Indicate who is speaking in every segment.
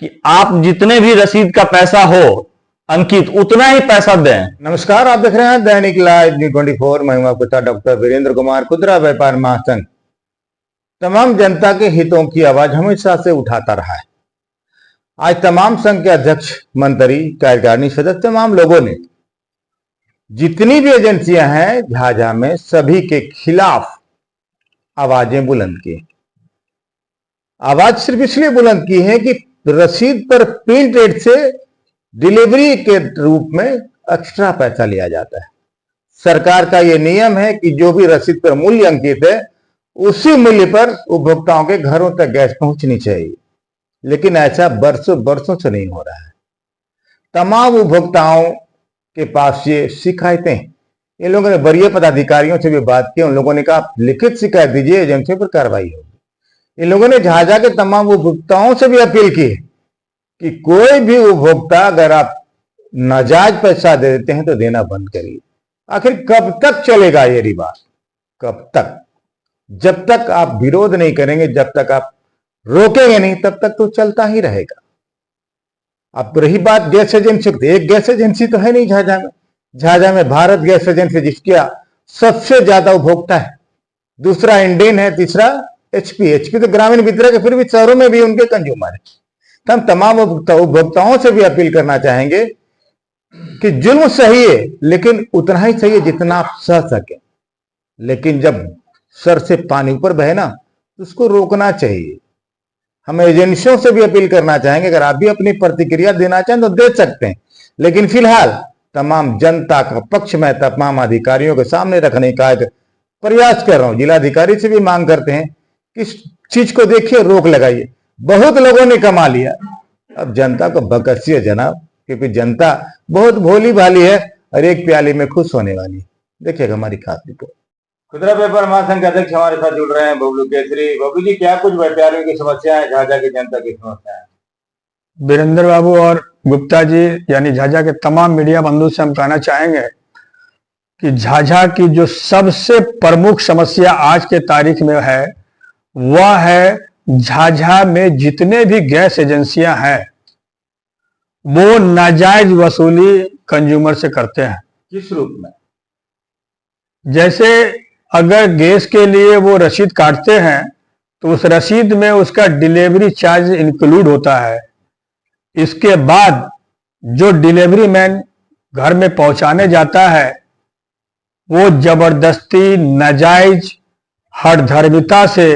Speaker 1: कि आप जितने भी रसीद का पैसा हो अंकित उतना ही पैसा दें।
Speaker 2: नमस्कार, आप देख रहे हैं दैनिक लाइव न्यूज 24। मैं हूं आपके साथ डॉक्टर वीरेंद्र कुमार। खुदरा व्यापार महासंघ तमाम जनता के हितों की आवाज हमेशा से उठाता रहा है। आज तमाम संघ के अध्यक्ष, मंत्री, कार्यकारिणी सदस्य, तमाम लोगों ने जितनी भी एजेंसियां हैं झाझा में सभी के खिलाफ आवाजें बुलंद की। आवाज सिर्फ इसलिए बुलंद की है कि रसीद पर प्रिंट रेट से डिलीवरी के रूप में एक्स्ट्रा पैसा लिया जाता है। सरकार का यह नियम है कि जो भी रसीद पर मूल्य अंकित है उसी मूल्य पर उपभोक्ताओं के घरों तक गैस पहुंचनी चाहिए, लेकिन ऐसा बरसों बरसों से नहीं हो रहा है। तमाम उपभोक्ताओं के पास ये शिकायतें, इन लोगों ने वरीय पदाधिकारियों से भी बात की। उन लोगों ने कहा आप लिखित शिकायत दीजिए, एजेंसियों पर कार्रवाई होगी। इन लोगों ने झाझा के तमाम उपभोक्ताओं से भी अपील की कि कोई भी उपभोक्ता अगर आप नाजायज पैसा दे देते हैं तो देना बंद करिए। आखिर कब तक चलेगा ये रिवाज? कब तक? जब तक आप विरोध नहीं करेंगे, जब तक आप रोकेंगे नहीं, तब तक तो चलता ही रहेगा। अब रही बात गैस एजेंसी, एक गैस एजेंसी तो है नहीं झाझा में। झाझा में भारत गैस एजेंसी जिसका सबसे ज्यादा उपभोक्ता है, दूसरा इंडेन है, तीसरा एचपी तो ग्रामीण वितरक है, फिर भी शहरों में भी उनके कंज्यूमर है। तो हम तमाम उपभोक्ताओं से भी अपील करना चाहेंगे कि जुल्म सही है, लेकिन उतना ही सही है जितना आप सह सके। लेकिन जब सर से पानी ऊपर बहे ना तो उसको रोकना चाहिए। हम एजेंसियों से भी अपील करना चाहेंगे, अगर आप भी अपनी प्रतिक्रिया देना चाहें तो दे सकते हैं, लेकिन फिलहाल तमाम जनता का पक्ष में तमाम अधिकारियों के सामने रखने का एक प्रयास कर रहा हूं। जिलाधिकारी से भी मांग करते हैं कि इस चीज को देखिए, रोक लगाइए। बहुत लोगों ने कमा लिया, अब जनता को बकसिए जनाब, क्योंकि जनता बहुत भोली भाली है और एक प्याली में खुश होने वाली है। देखिएगा हमारी खास रिपोर्ट। खुदरा व्यापार महासंघ के अध्यक्ष हमारे साथ जुड़ रहे हैं बबलू केसरी। बबलू जी, क्या कुछ व्यापारियों की समस्या है, झाझा की जनता की समस्या है?
Speaker 3: वीरेंद्र बाबू और गुप्ता जी यानी झाझा के तमाम मीडिया बंधु से हम कहना चाहेंगे कि झाझा की जो सबसे प्रमुख समस्या आज के तारीख में है वह है झाझा में जितने भी गैस एजेंसियां हैं वो नाजायज वसूली कंज्यूमर से करते हैं।
Speaker 2: किस रूप में?
Speaker 3: जैसे अगर गैस के लिए वो रसीद काटते हैं तो उस रसीद में उसका डिलीवरी चार्ज इंक्लूड होता है। इसके बाद जो डिलीवरी मैन घर में पहुंचाने जाता है वो जबरदस्ती, नाजायज, हठधर्मिता से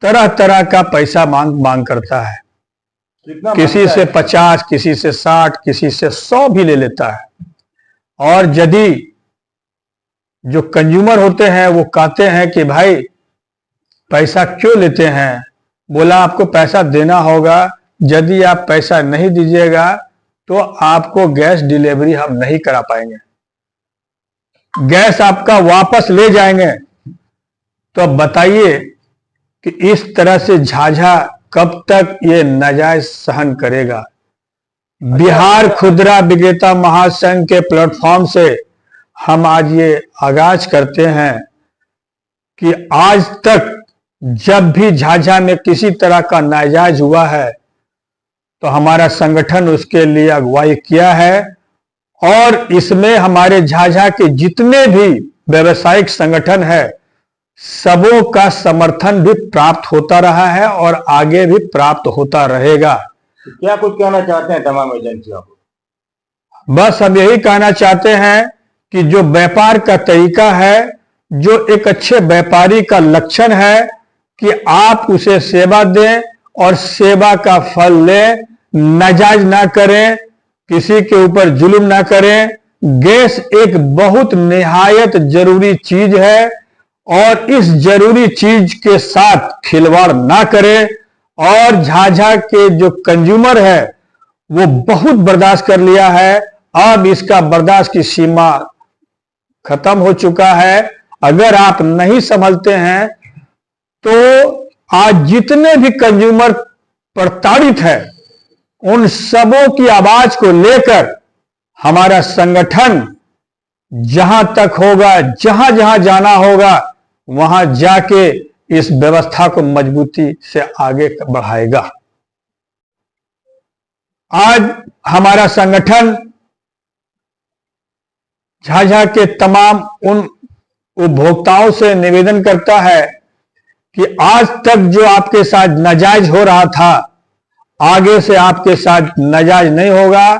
Speaker 3: तरह तरह का पैसा मांग करता है। किसी से 50, किसी से 60, किसी से 100 भी ले लेता है। और यदि जो कंज्यूमर होते हैं वो कहते हैं कि भाई पैसा क्यों लेते हैं, बोला आपको पैसा देना होगा, यदि आप पैसा नहीं दीजिएगा तो आपको गैस डिलीवरी हम नहीं करा पाएंगे, गैस आपका वापस ले जाएंगे। तो अब बताइए कि इस तरह से झाझा कब तक ये नाजायज सहन करेगा? बिहार खुदरा विक्रेता महासंघ के प्लेटफॉर्म से हम आज ये आगाज करते हैं कि आज तक जब भी झाझा में किसी तरह का नाजायज हुआ है तो हमारा संगठन उसके लिए अगुवाई किया है और इसमें हमारे झाझा के जितने भी व्यावसायिक संगठन है सबों का समर्थन भी प्राप्त होता रहा है और आगे भी प्राप्त होता रहेगा।
Speaker 2: क्या कुछ कहना चाहते हैं तमाम एजेंसियों को?
Speaker 3: बस हम यही कहना चाहते हैं कि जो व्यापार का तरीका है, जो एक अच्छे व्यापारी का लक्षण है कि आप उसे सेवा दें और सेवा का फल लें, नाजायज ना करें, किसी के ऊपर जुल्म ना करें। गैस एक बहुत निहायत जरूरी चीज है और इस जरूरी चीज के साथ खिलवाड़ ना करें। और झाझा के जो कंज्यूमर है वो बहुत बर्दाश्त कर लिया है, अब इसका बर्दाश्त की सीमा खत्म हो चुका है। अगर आप नहीं संभलते हैं तो आज जितने भी कंज्यूमर प्रताड़ित है उन सबों की आवाज को लेकर हमारा संगठन जहां तक होगा, जहां जहां जाना होगा वहां जाके इस व्यवस्था को मजबूती से आगे बढ़ाएगा। आज हमारा संगठन झाझा के तमाम उन उपभोक्ताओं से निवेदन करता है कि आज तक जो आपके साथ नाजायज हो रहा था, आगे से आपके साथ नाजायज नहीं होगा।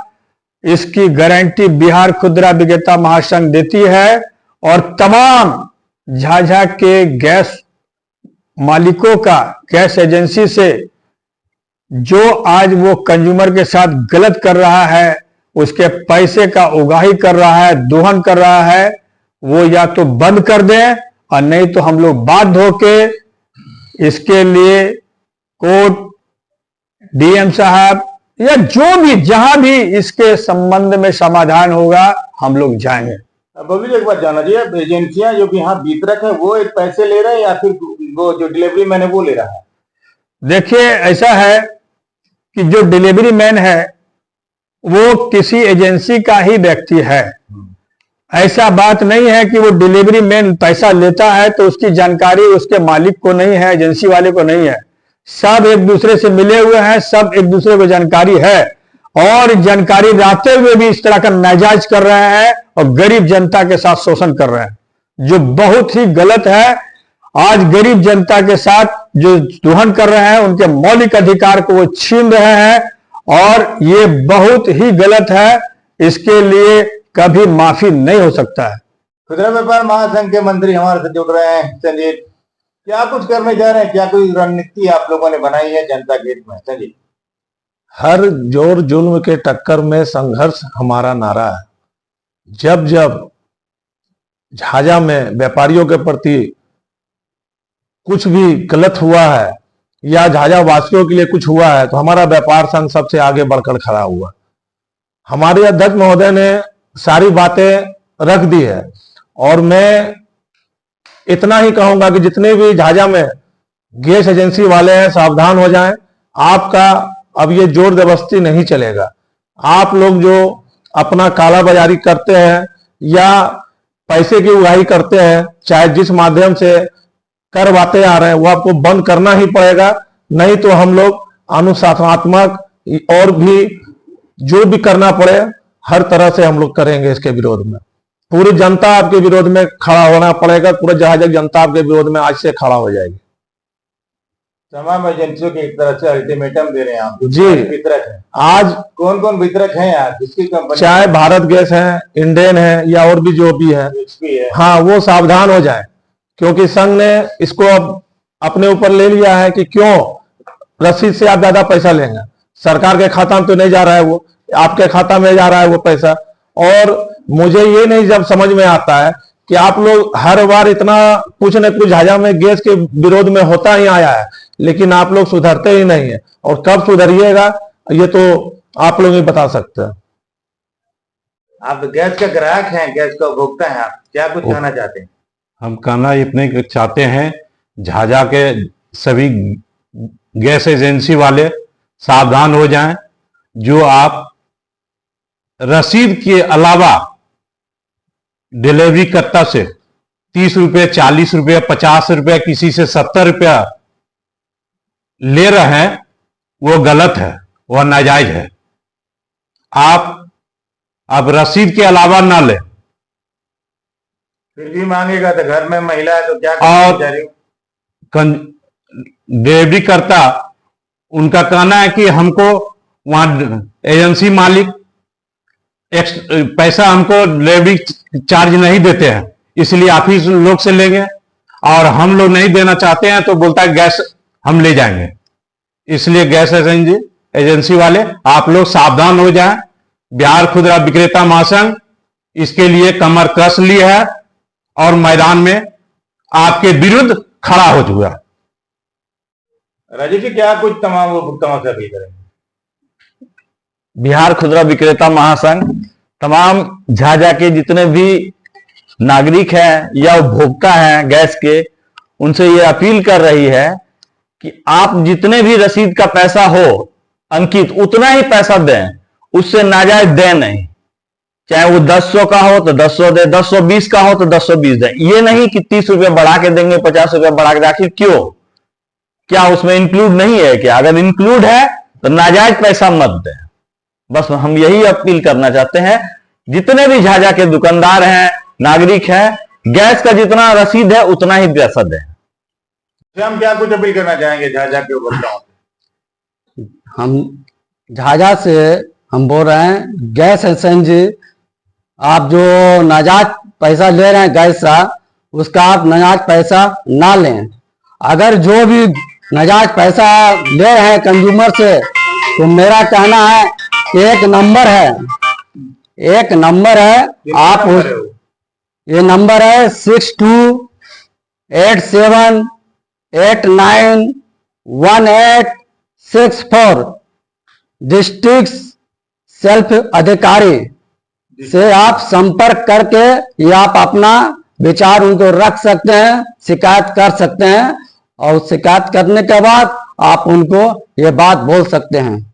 Speaker 3: इसकी गारंटी बिहार खुदरा विक्रेता महासंघ देती है और तमाम झाझा के गैस मालिकों का, गैस एजेंसी से जो आज वो कंज्यूमर के साथ गलत कर रहा है, उसके पैसे का उगाही कर रहा है, दोहन कर रहा है, वो या तो बंद कर दें और नहीं तो हम लोग बाध्य होके इसके लिए कोर्ट, डीएम साहब या जो भी जहां भी इसके संबंध में समाधान होगा हम लोग जाएंगे।
Speaker 2: बबलू जी, एक बात जानना चाहिए, एजेंसियां जो कि यहाँ वितरक है वो एक पैसे ले रहे हैं या फिर वो जो डिलीवरी मैन है वो ले रहा है?
Speaker 3: देखिए, ऐसा है कि जो डिलीवरी मैन है वो किसी एजेंसी का ही व्यक्ति है। ऐसा बात नहीं है कि वो डिलीवरी मैन पैसा लेता है तो उसकी जानकारी उसके मालिक को नहीं है, एजेंसी वाले को नहीं है। सब एक दूसरे से मिले हुए हैं, सब एक दूसरे को जानकारी है और जानकारी रहते हुए भी इस तरह का नाजायज कर रहे हैं और गरीब जनता के साथ शोषण कर रहे हैं, जो बहुत ही गलत है। आज गरीब जनता के साथ जो दोहन कर रहे हैं, उनके मौलिक अधिकार को वो छीन रहे हैं और ये बहुत ही गलत है। इसके लिए कभी माफी नहीं हो सकता है।
Speaker 2: खुदरा व्यापार महासंघ के मंत्री हमारे से जुड़ रहे हैं। संजय, क्या कुछ करने जा रहे हैं? क्या कोई रणनीति आप लोगों ने बनाई है जनता के हित में? संजय,
Speaker 4: हर जोर जुल्म के टक्कर में संघर्ष हमारा नारा है। जब जब झाझा में व्यापारियों के प्रति कुछ भी गलत हुआ है या झाझा वासियों के लिए कुछ हुआ है तो हमारा व्यापार संघ सबसे आगे बढ़कर खड़ा हुआ। हमारे अध्यक्ष महोदय ने सारी बातें रख दी है और मैं इतना ही कहूंगा कि जितने भी झाझा में गैस एजेंसी वाले हैं, सावधान हो जाएं। आपका अब ये जोर जबरदस्ती नहीं चलेगा। आप लोग जो अपना काला बाजारी करते हैं या पैसे की उगाही करते हैं, चाहे जिस माध्यम से करवाते आ रहे हैं, वो आपको बंद करना ही पड़ेगा। नहीं तो हम लोग अनुशासनात्मक और भी जो भी करना पड़े हर तरह से हम लोग करेंगे। इसके विरोध में पूरी जनता आपके विरोध में खड़ा होना पड़ेगा। पूरे झाझा जनता आपके विरोध में आज से खड़ा हो जाएगी।
Speaker 2: तमाम एजेंसियों की एक तरह से अल्टीमेटम दे रहे हैं आप
Speaker 4: जी।
Speaker 2: वितरक है,
Speaker 4: आज
Speaker 2: कौन कौन वितरक हैं यार? जिसकी कंपनी,
Speaker 4: चाहे भारत गैस है, इंडेन है या और भी जो भी है, हाँ, वो सावधान हो जाए क्योंकि संघ ने इसको अब अपने ऊपर ले लिया है कि क्यों रसीद से आप ज्यादा पैसा लेंगे। सरकार के खाता में तो नहीं जा रहा है, वो आपके खाता में जा रहा है वो पैसा। और मुझे ये नहीं जब समझ में आता है कि आप लोग हर बार इतना कुछ न कुछ झाझा में गैस के विरोध में होता ही आया है, लेकिन आप लोग सुधरते ही नहीं है। और कब सुधरिएगा ये तो आप लोग ही बता सकते हैं।
Speaker 2: आप गैस का ग्राहक हैं, गैस का उपभोक्ता हैं, आप क्या कुछ कहना चाहते हैं?
Speaker 5: हम कहना इतने चाहते हैं, झाझा के सभी गैस एजेंसी वाले सावधान हो जाएं। जो आप रसीद के अलावा डिलीवरी कर्ता से 30 रुपये, 40 रुपये, 50 रुपये, किसी से 70 रुपया ले रहे हैं, वो गलत है, वह नाजायज है। आप अब रसीद के अलावा ना लें।
Speaker 2: फिर भी मांगेगा तो घर में महिला है तो क्या
Speaker 5: और
Speaker 2: जा रही हूँ?
Speaker 5: डिलीवरी करता उनका कहना है कि हमको वहां एजेंसी मालिक पैसा हमको डिलीवरी चार्ज नहीं देते हैं, इसलिए आप ही लोग से लेंगे और हम लोग नहीं देना चाहते हैं तो बोलता है गैस हम ले जाएंगे। इसलिए गैस एजेंसी वाले आप लोग सावधान हो जाएं। बिहार खुदरा विक्रेता महासंघ इसके लिए कमर कस ली है और मैदान में आपके विरुद्ध खड़ा हो चुका।
Speaker 2: राजीव जी, क्या कुछ तमाम उपभोक्ताओं से अपील करेंगे?
Speaker 1: बिहार खुदरा विक्रेता महासंघ तमाम झाझा के जितने भी नागरिक हैं या उपभोक्ता हैं गैस के, उनसे ये अपील कर रही है कि आप जितने भी रसीद का पैसा हो अंकित, उतना ही पैसा दें, उससे नाजायज दें नहीं। चाहे वो 1000 का हो तो 1000 दे, 1020 का हो तो 1020 दें। ये नहीं कि 30 रुपये बढ़ा के देंगे, 50 रुपये बढ़ा के। आखिर क्यों? क्या उसमें इंक्लूड नहीं है क्या? अगर इंक्लूड है तो नाजायज पैसा मत दें। बस हम यही अपील करना चाहते हैं, जितने भी झाझा के दुकानदार हैं, नागरिक हैं, गैस का जितना रसीद है उतना ही रसद है।
Speaker 2: हम क्या कुछ अपील करना चाहेंगे झाझा के उपभोक्ताओं से?
Speaker 6: हम झाझा से हम बोल रहे हैं, गैस एजेंसी आप जो नाजायज पैसा ले रहे हैं गैस का, उसका आप नाजायज पैसा ना लें। अगर जो भी नाजायज पैसा ले रहे हैं कंज्यूमर से, तो मेरा कहना है कि एक नंबर है आप उस, ये नंबर है 6287891864। डिस्ट्रिक्ट सेल्फ अधिकारी से आप संपर्क करके या आप अपना विचार उनको रख सकते हैं, शिकायत कर सकते हैं, और शिकायत करने के बाद आप उनको ये बात बोल सकते हैं।